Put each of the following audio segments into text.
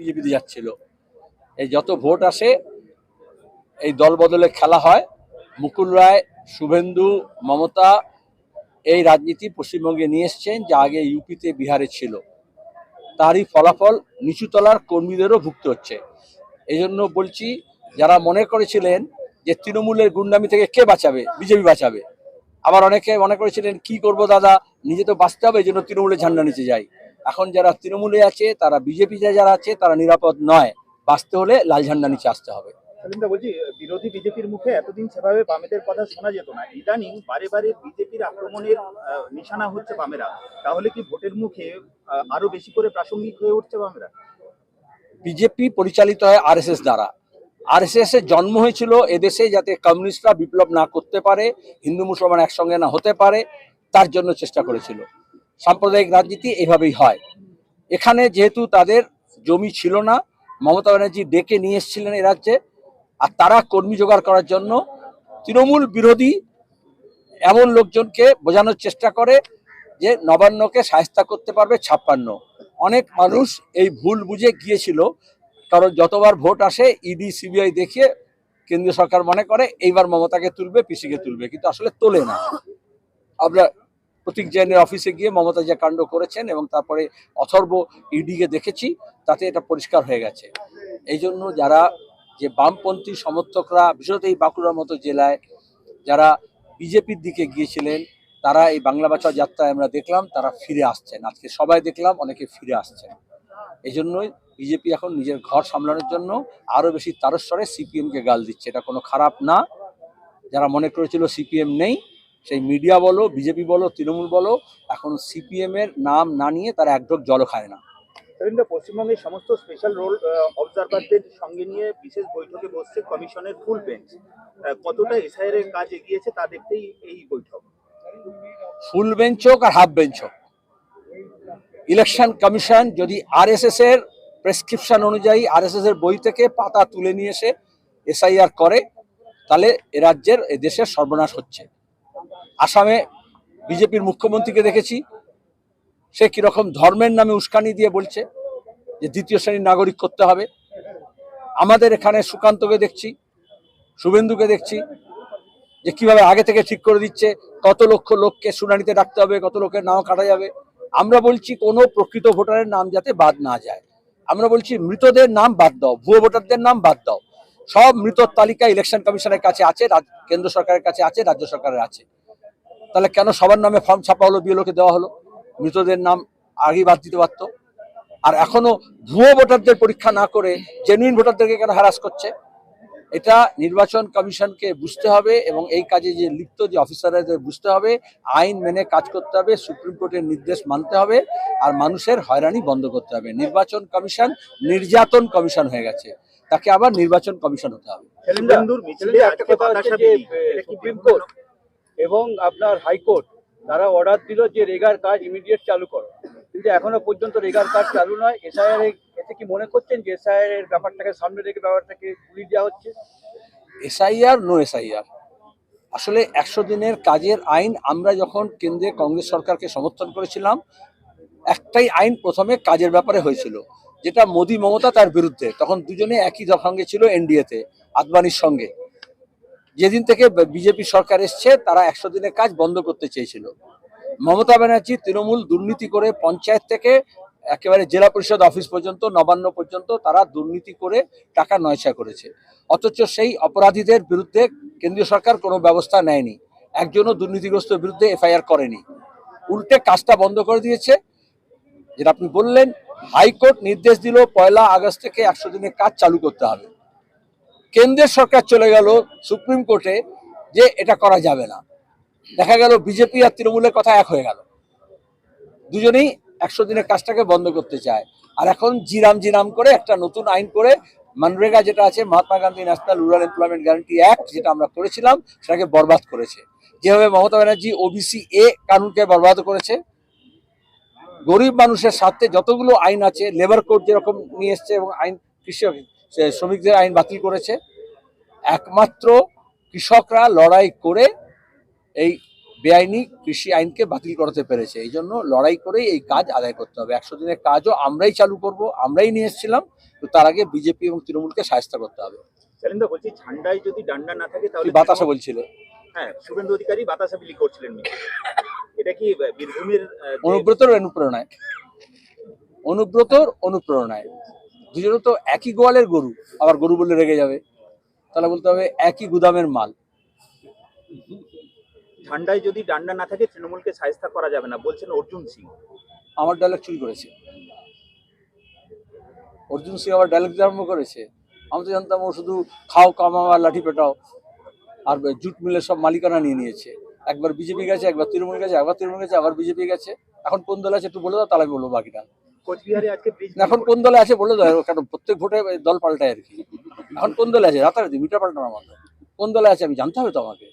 বিজেপিতে যাচ্ছিল। এই যত ভোট আসে এই দল বদলে খেলা হয়। মুকুল রায়, শুভেন্দু, মমতা এই রাজনীতি পশ্চিমবঙ্গে নিয়ে এসছেন, যা আগে ইউপিতে বিহারে ছিল। তারই ফলাফল নিচুতলার কর্মীদেরও ভুগতে হচ্ছে। এই জন্য বলছি, যারা মনে করেছিলেন যে তৃণমূলের গুন্ডামি থেকে কে বাঁচাবে, বিজেপি বাঁচাবে, আবার অনেকে মনে করেছিলেন কি করব দাদা, নিজে তো বাঁচতে হবে, এই জন্য তৃণমূলের ঝান্ডা নিচে যাই। এখন যারা তৃণমূলে আছে, তারা বিজেপিতে যারা আছে, তারা নিরাপদ নয়। বাঁচতে হলে লাল ঝান্ডা নিচে আসতে হবে। সেলিমদা, বলছি বিরোধী বিজেপির মুখে এতদিন সেভাবে বামেদের কথা শোনা যেত না, ইদানিং বারে বারে বিজেপির আক্রমণের নিশানা হচ্ছে বামেরা। তাহলে কি ভোটের মুখে আরো বেশি করে প্রাসঙ্গিক হয়ে উঠছে বামেরা? বিজেপি পরিচালিত হয় আরএসএস দ্বারা। আরএসএস এর জন্ম হয়েছিল এদেশে যাতে কমিউনিস্টরা বিপ্লব না করতে পারে, হিন্দু মুসলমান একসঙ্গে না হতে পারে, তার জন্য চেষ্টা করেছিল। সাম্প্রদায়িক রাজনীতি এইভাবেই হয়। এখানে যেহেতু তাদের জমি ছিল না, মমতা ব্যানার্জি ডেকে নিয়ে এসেছিলেন এই রাজ্যে, আর তারা কর্মী জোগাড় করার জন্য তৃণমূল বিরোধী এমন লোকজনকে বোঝানোর চেষ্টা করে যে নবান্নকে শায়েস্তা করতে পারবে 56। অনেক মানুষ এই ভুল বুঝে গিয়েছিল, কারণ যতবার ভোট আসে ইডি সিবিআই দেখিয়ে কেন্দ্রীয় সরকার মনে করে এইবার মমতাকে তুলবে, পিসিকে তুলবে, কিন্তু আসলে তোলে না। আমরা প্রতীক জৈনের অফিসে গিয়ে মমতা যে কাণ্ড করেছেন এবং তারপরে অথর্ব ইডিকে দেখেছি, তাতে এটা পরিষ্কার হয়ে গেছে। এই জন্য যারা যে বামপন্থী সমর্থকরা, বিশেষত এই বাঁকুড়ার মতো জেলায় যারা বিজেপির দিকে গিয়েছিলেন, তারা এই বাংলা বাঁচাও যাত্রায় আমরা দেখলাম তারা ফিরে আসছেন। আজকে সবাই দেখলাম অনেকে ফিরে আসছেন। এই জন্যই বিজেপি এখন নিজের ঘর সামলানোর জন্য আরো বেশি তারস্বরে সিপিএমকে গাল দিচ্ছে। এটা কোনো খারাপ না। যারা মনে করেছিল সিপিএম নেই, সেই মিডিয়া বলো, বিজেপি বলো, তৃণমূল বলো, এখন সিপিএম এর নাম না নিয়ে তারা এক ঢোক জলও খায় না। পশ্চিমবঙ্গের সমস্ত স্পেশাল রোল অবজারভারদের সঙ্গে নিয়ে বিশেষ বৈঠকে বসছে কমিশনের ফুল বেঞ্চ। কতটা এসআইআর এর কাজ এগিয়েছে তা দেখতেই এই বৈঠক। ফুল বেঞ্চ হোক আর হাফ বেঞ্চ হোক, ইলেকশন কমিশন যদি আরএসএস এর প্রেসক্রিপশন অনুযায়ী আরএসএস এর বই থেকে পাতা তুলে নিয়ে এসে এসআইআর করে, তাহলে এ রাজ্যের এ দেশের সর্বনাশ হচ্ছে। আসামে বিজেপির মুখ্যমন্ত্রীকে দেখেছি, সে কিরকম ধর্মের নামে উস্কানি দিয়ে বলছে যে দ্বিতীয় শ্রেণীর নাগরিক করতে হবে। আমাদের এখানে সুকান্তকে দেখছি, শুভেন্দুকে দেখছি যে কিভাবে আগে থেকে ঠিক করে দিচ্ছে কত লক্ষ লোককে শুনানিতে ডাকতে হবে, কত লোকের নাম কাটা যাবে। আমরা বলছি কোনো প্রকৃত ভোটারের নাম যাতে বাদ না যায়। আমরা বলছি মৃতদের নাম বাদ দাও, ভুয়ো ভোটারদের নাম বাদ দাও। সব মৃতর তালিকা ইলেকশন কমিশনের কাছে আছে, কেন্দ্র সরকারের কাছে আছে, রাজ্য সরকারের আছে। তাহলে কেন সবার নামে ফর্ম ছাপা হলো, বিএলওকে দেওয়া হলো? মৃতদের নাম আগেই বাদ দিতে পারতো। আর এখনো ভুয়ো ভোটারদের পরীক্ষা না করে জেনুইন ভোটারদেরকে কেন হ্যারাস করছে? এটা নির্বাচন কমিশনকে বুঝতে হবে এবং এই কাজে যে লিপ্ত যে অফিসারদের বুঝতে হবে। আইন মেনে কাজ করতে হবে, সুপ্রিম কোর্টের নির্দেশ মানতে হবে, আর মানুষের হয়রানি বন্ধ করতে হবে। নির্বাচন কমিশন নির্যাতন কমিশন হয়ে গেছে, তাকে আবার নির্বাচন কমিশন হতে হবে। একটা কথা হচ্ছে যে সুপ্রিম কোর্ট এবং আপনার হাইকোর্ট তারা অর্ডার দিল যে রেগার কাজ ইমিডিয়েট চালু করো, কিন্তু এখনো পর্যন্ত রেগার কাজ চালু নয়। এসআইআর এতে কি মনে করছেন যে এসআইআর এর ব্যাপারটাকে সামনে রেখে ব্যাপারটাকে গুলি দেওয়া হচ্ছে? এসআইআর নো এসআইআর, আসলে 100 দিনের কাজের আইন আমরা যখন কেন্দ্রে কংগ্রেস সরকারকে সমর্থন করেছিলাম, একটাই আইন প্রথমে কাজের ব্যাপারে হয়েছিল, যেটা মোদি মমতা তার বিরুদ্ধে, তখন দুজনে একই সঙ্গে ছিল এনডিএতে আদবানির সঙ্গে। যেদিন থেকে বিজেপি সরকার এসছে তারা 100 দিনের কাজ বন্ধ করতে চেয়েছিল। মমতা ব্যানার্জি তৃণমূল দুর্নীতি করে পঞ্চায়েত থেকে একেবারে জেলা পরিষদ অফিস পর্যন্ত, নবান্ন পর্যন্ত তারা দুর্নীতি করে টাকা নয়ছায়া করেছে। অথচ সেই অপরাধীদের বিরুদ্ধে কেন্দ্রীয় সরকার কোনো ব্যবস্থা নেয়নি, একজনও দুর্নীতিগ্রস্ত বিরুদ্ধে এফআইআর করেনি, উল্টে কাজটা বন্ধ করে দিয়েছে। যেটা আপনি বললেন, হাইকোর্ট নির্দেশ দিল 1 আগস্ট থেকে 100 দিনের কাজ চালু করতে হবে। কেন্দ্রের সরকার চলে গেল সুপ্রিম কোর্টে যে এটা করা যাবে না। দেখা গেল বিজেপি আর তৃণমূলের কথা এক হয়ে গেল, দুজনেই 100 দিনের কাজটাকে বন্ধ করতে চায়। আর এখন জিরাম করে একটা নতুন আইন করে মনরেগা যেটা আছে, Mahatma Gandhi national rural employment guarantee act, যেটা আমরা করেছিলাম, সেটাকে বরবাদ করেছে। যেভাবে মমতা ব্যানার্জি ওবিসি এ কানুনকে বরবাদ করেছে, গরিব মানুষের স্বার্থে যতগুলো আইন আছে, লেবার কোড যেরকম নিয়ে এসছে এবং আইন কৃষক শ্রমিকদের আইন বাতিল করেছে, একমাত্র কৃষকরা লড়াই করে এই বেআইনি কৃষি আইনকে বাতিল করাতে পেরেছে। এই জন্য লড়াই করেই এই কাজ আদায় করতে হবে। 100 দিনের কাজও আমরাই চালু করব, আমরাই নিয়ে এসেছিলাম, তো তার আগে বিজেপি এবং তৃণমূলকে সাহায্য করতে হবে। সেলিন্দা বলছি, ঝান্ডায় যদি ডান্ডা না থাকে তাহলে তুই বাতাসা বলছিল, হ্যাঁ, শুভেন্দু অধিকারী বাতাসা বিলি করছিলেন মিছিলে। এটা কি বীরভূমের অনুব্রতর অনুপ্রেরণায়, অনুব্রতর অনুপ্রেরণায়। দুজনে তো একই গোয়ালের গরু, আবার গরু বলে রেগে যাবে, তাহলে বলতে হবে একই গুদামের মাল। ঝান্ডায় যদি ডান্ডা না থাকে তৃণমূলকে সাহায্য করা যাবে না বলছেন অর্জুন সিং। আমার ডায়লগ চুরি করেছে অর্জুন সিং, আবার ডায়লগ আরম্ভ করেছে। আমি তো জানতাম ও শুধু খাও কামাও আর লাঠি পেটাও, আর জুট মিলের সব মালিকানা নিয়ে নিয়েছে। একবার বিজেপি গেছে, একবার তৃণমূল গেছে, একবার তৃণমূল গেছে, আবার বিজেপি গেছে। এখন কোন দল আছে একটু বলে দাও, তাহলে আমি বলবো বাকিটা। কোচবিহারে আজকে ব্রিজ এখন কোন দলে আছে বলে দাও, কারণ প্রত্যেক ভোটে দল পাল্টায় আর কি। এখন কোন দলে আছে, রাতারাতি মিটার পাল্টানোর মতো কোন দলে আছে আমি জানতে হবে তো আমাকে।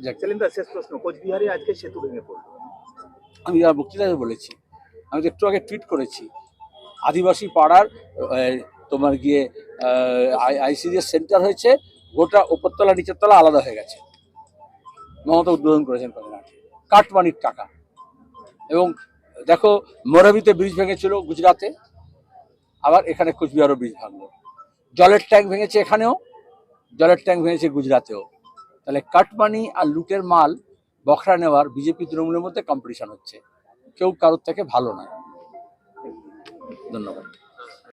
যাক, সেলিন্দা শেষ প্রশ্ন, কোচবিহারে আজকে সেতু ভেঙে পড়লো। আমি আর বক্তৃতায় বলেছি, আমি তো একটু আগে টুইট করেছি, আদিবাসী পাড়ার তোমার গিয়ে আইসিডিএস সেন্টার হয়েছে, গোটা উপরতলা নিচের তলা আলাদা হয়ে গেছে। মমতা উদ্বোধন করেছেন কদিন, কাটমানির টাকা। এবং দেখো, মোরাবিতে ব্রিজ ভেঙেছিল গুজরাতে, আবার এখানে কোচবিহারও ব্রিজ ভাঙলো। জলের ট্যাঙ্ক ভেঙেছে এখানেও, জলের ট্যাঙ্ক ভেঙেছে গুজরাতেও। তাহলে কাটমানি আর লুটের মাল বখরা নেওয়ার বিজেপি তৃণমূলের মধ্যে কম্পিটিশন হচ্ছে, কেউ কারোর থেকে ভালো নয়। ধন্যবাদ।